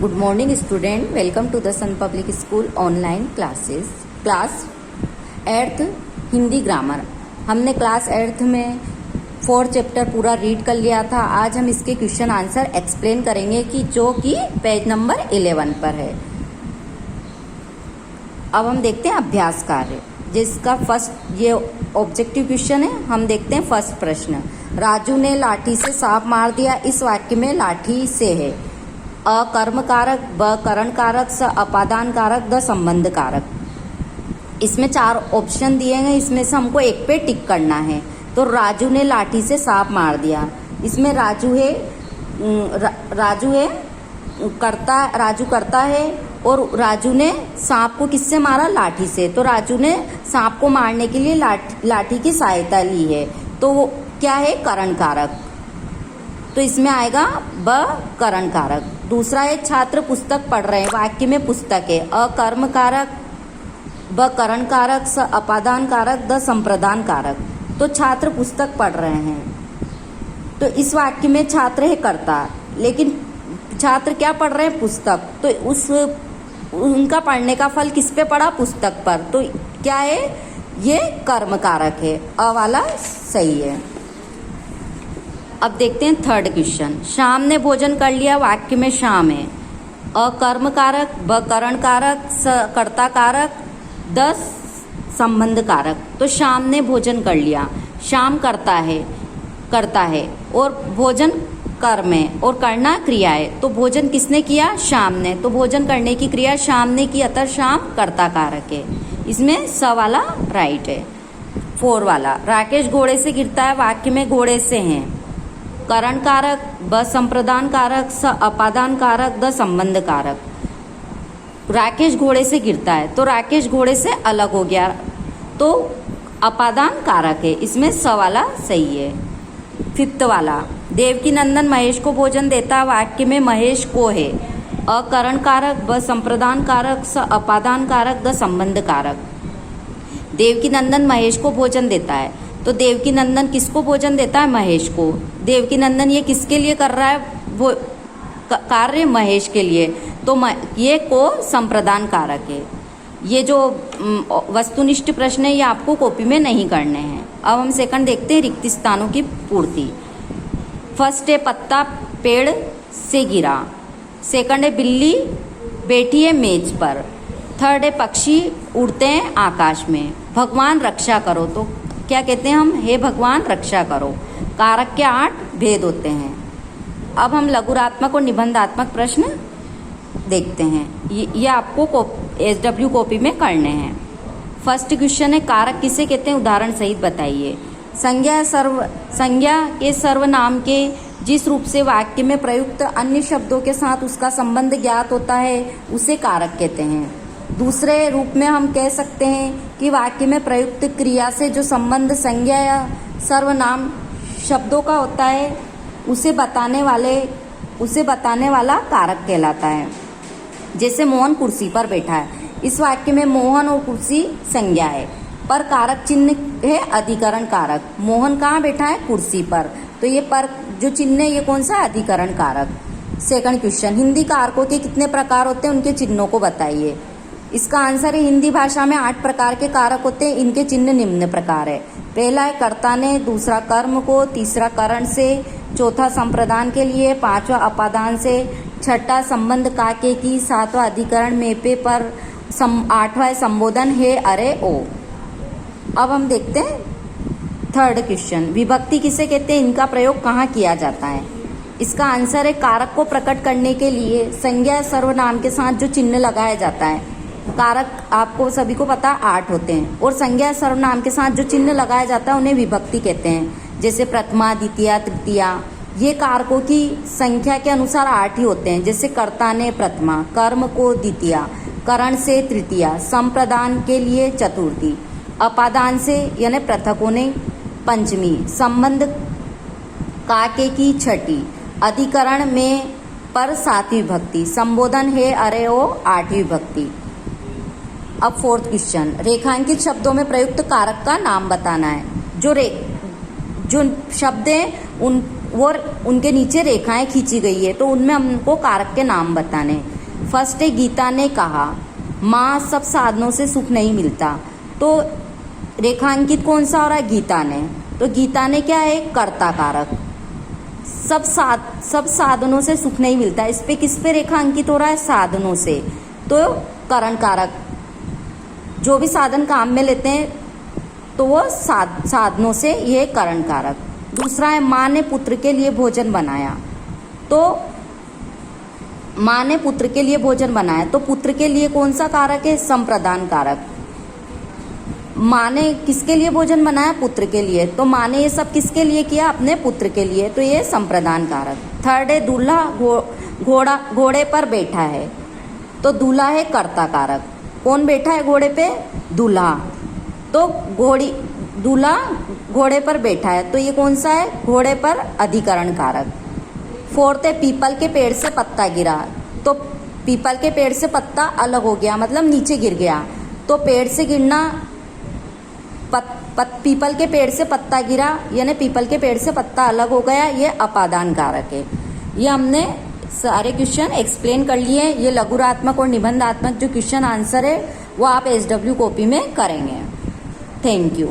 Good morning student, welcome to the Sun Public School online classes. Class 8th Hindi grammar. हमने class 8th में 4 chapter पूरा read कर लिया था। आज हम इसके क्वेश्चन आंसर एक्सप्लेन करेंगे कि जो कि पेज नंबर 11 पर है। अब हम देखते हैं अभ्यास कार्य, जिसका फर्स्ट ये ऑब्जेक्टिव क्वेश्चन है। हम देखते हैं फर्स्ट प्रश्न। राजू ने लाठी से सांप मार दिया। इस वाक्य में लाठी से है अ कर्म कारक, ब करण कारक, स अपादान कारक, द संबंध कारक। इसमें 4 ऑप्शन दिए हैं, इसमें से हमको एक पे टिक करना है। तो राजू ने लाठी से सांप मार दिया, इसमें राजू है राजू करता है और राजू ने सांप को किससे मारा? लाठी से। तो राजू ने सांप को मारने के लिए लाठी की सहायता ली है, तो वो क्या है? करण कारक। तो इसमें आएगा ब करण कारक। दूसरा है छात्र पुस्तक पढ़ रहे हैं। वाक्य में पुस्तक है अ कर्म कारक, ब करण कारक, स अपादान कारक, द संप्रदान कारक। तो छात्र पुस्तक पढ़ रहे हैं, तो इस वाक्य में छात्र है कर्ता, लेकिन छात्र क्या पढ़ रहे हैं? पुस्तक। तो उनका पढ़ने का फल किस पे पड़ा? पुस्तक पर। तो क्या है? ये कर्म कारक है। अ वाला सही है। अब देखते हैं थर्ड क्वेश्चन। शाम ने भोजन कर लिया। वाक्य में शाम है अ कर्म कारक, ब करण कारक, स कर्ता कारक, द संबंध कारक। तो शाम ने भोजन कर लिया, शाम करता है और भोजन कर्म है और करना क्रिया है। तो भोजन किसने किया? शाम ने। तो भोजन करने की क्रिया शाम ने की, अतः शाम कर्ता कारक है। इसमें स वाला राइट है। 4 वाला राकेश घोड़े से गिरता है। वाक्य में घोड़े से हैं करण कारक, ब संप्रदान कारक, स अपादान कारक, द संबंध कारक। राकेश घोड़े से गिरता है, तो राकेश घोड़े से अलग हो गया, तो अपादान कारक है। इसमें स वाला सही है। 5th वाला देवकी नंदन महेश को भोजन देता। वाक्य में महेश को है अ करण कारक, ब संप्रदान कारक, स अपादान कारक, द संबंध कारक। देवकी नंदन महेश को भोजन देता है, तो देवकी नंदन किसको भोजन देता है? महेश को। देवकी नंदन ये किसके लिए कर रहा है? वो कार्य महेश के लिए, तो ये को संप्रदान कारक है। ये जो वस्तुनिष्ठ प्रश्न है ये आपको कॉपी में नहीं करने हैं। अब हम सेकंड देखते हैं रिक्त स्थानों की पूर्ति। फर्स्ट है पत्ता पेड़ से गिरा। सेकंड है बिल्ली बैठी है मेज पर। थर्ड है पक्षी उड़ते हैं आकाश में। भगवान रक्षा करो, तो क्या कहते हैं हम? हे भगवान रक्षा करो। कारक के 8 भेद होते हैं। अब हम लघुरात्मक और निबंधात्मक प्रश्न देखते हैं। ये आपको SW कॉपी में करने हैं। फर्स्ट क्वेश्चन है कारक किसे कहते हैं? उदाहरण सहित बताइए। संज्ञा के सर्वनाम के जिस रूप से वाक्य में प्रयुक्त अन्य शब्दों के साथ उसका संबंध ज्ञात होता है उसे कारक कहते हैं। दूसरे रूप में हम कह सकते हैं कि वाक्य में प्रयुक्त क्रिया से जो संबंध संज्ञा या सर्वनाम शब्दों का होता है उसे बताने वाला कारक कहलाता है। जैसे मोहन कुर्सी पर बैठा है, इस वाक्य में मोहन और कुर्सी संज्ञा है, पर कारक चिन्ह है अधिकरण कारक। मोहन कहाँ बैठा है? कुर्सी पर, तो ये पर जो चिन्ह है ये कौन सा? अधिकरण कारक। सेकंड क्वेश्चन, हिंदी कारकों के कितने प्रकार होते हैं? उनके चिन्हों को बताइए। इसका आंसर है हिंदी भाषा में 8 प्रकार के कारक होते हैं। इनके चिन्ह निम्न प्रकार है। पहला है कर्ता ने, दूसरा कर्म को, तीसरा करण से, चौथा संप्रदान के लिए, 5वां अपादान से, छठा संबंध काके की, 7वां अधिकरण में पे पर, 8वां संबोधन है अरे ओ। अब हम देखते हैं थर्ड क्वेश्चन। विभक्ति किसे कहते हैं? इनका प्रयोग कहाँ किया जाता है? इसका आंसर है कारक को प्रकट करने के लिए संज्ञा सर्वनाम के साथ जो चिन्ह लगाया जाता है। कारक आपको सभी को पता 8 होते हैं और संज्ञा सर्वनाम के साथ जो चिन्ह लगाया जाता है उन्हें विभक्ति कहते हैं। जैसे प्रथमा, द्वितीया, तृतीया। ये कारकों की संख्या के अनुसार 8 ही होते हैं। जैसे कर्ता ने प्रथमा, कर्म को द्वितीया, करण से तृतीया, संप्रदान के लिए चतुर्थी, अपादान से यानी पृथकों ने पंचमी, संबंध काके की छठी, अधिकरण में पर 7वीं विभक्ति, संबोधन है अरे ओ 8वीं विभक्ति। अब फोर्थ क्वेश्चन, रेखांकित शब्दों में प्रयुक्त कारक का नाम बताना है। जो शब्द हैं वो उनके नीचे रेखाएं खींची गई है, तो उनमें हमको कारक के नाम बताने। फर्स्ट है गीता ने कहा, माँ सब साधनों से सुख नहीं मिलता, तो रेखांकित कौन सा हो रहा है? गीता ने। तो गीता ने क्या है? कर्ता कारक। सब साधनों से सुख नहीं मिलता, इस पे किस पे रेखांकित हो रहा है? साधनों से, तो करण कारक। जो भी साधन काम में लेते हैं तो वो साधनों से, ये करण कारक। दूसरा है माँ ने पुत्र के लिए भोजन बनाया, तो माँ ने पुत्र के लिए भोजन बनाया, तो पुत्र के लिए कौन सा कारक है? संप्रदान कारक। माँ ने किसके लिए भोजन बनाया? पुत्र के लिए, तो माँ ने ये सब किसके लिए किया? अपने पुत्र के लिए, तो ये संप्रदान कारक। थर्ड है दूल्हा घोड़े पर बैठा है, तो दूल्हा है कर्ता कारक। कौन बैठा है घोड़े पे? दूल्हा। तो दूल्हा घोड़े पर बैठा है, तो ये कौन सा है? घोड़े पर अधिकरण कारक। फोर्थ है पीपल के पेड़ से पत्ता गिरा, तो पीपल के पेड़ से पत्ता अलग हो गया, मतलब नीचे गिर गया, तो पेड़ से गिरना, पीपल के पेड़ से पत्ता गिरा, यानी पीपल के पेड़ से पत्ता अलग हो गया, ये अपादान कारक है। ये हमने सारे क्वेश्चन एक्सप्लेन कर लिए। ये लघुरात्मक और निबंधात्मक जो क्वेश्चन आंसर है वो आप SW कॉपी में करेंगे। Thank you.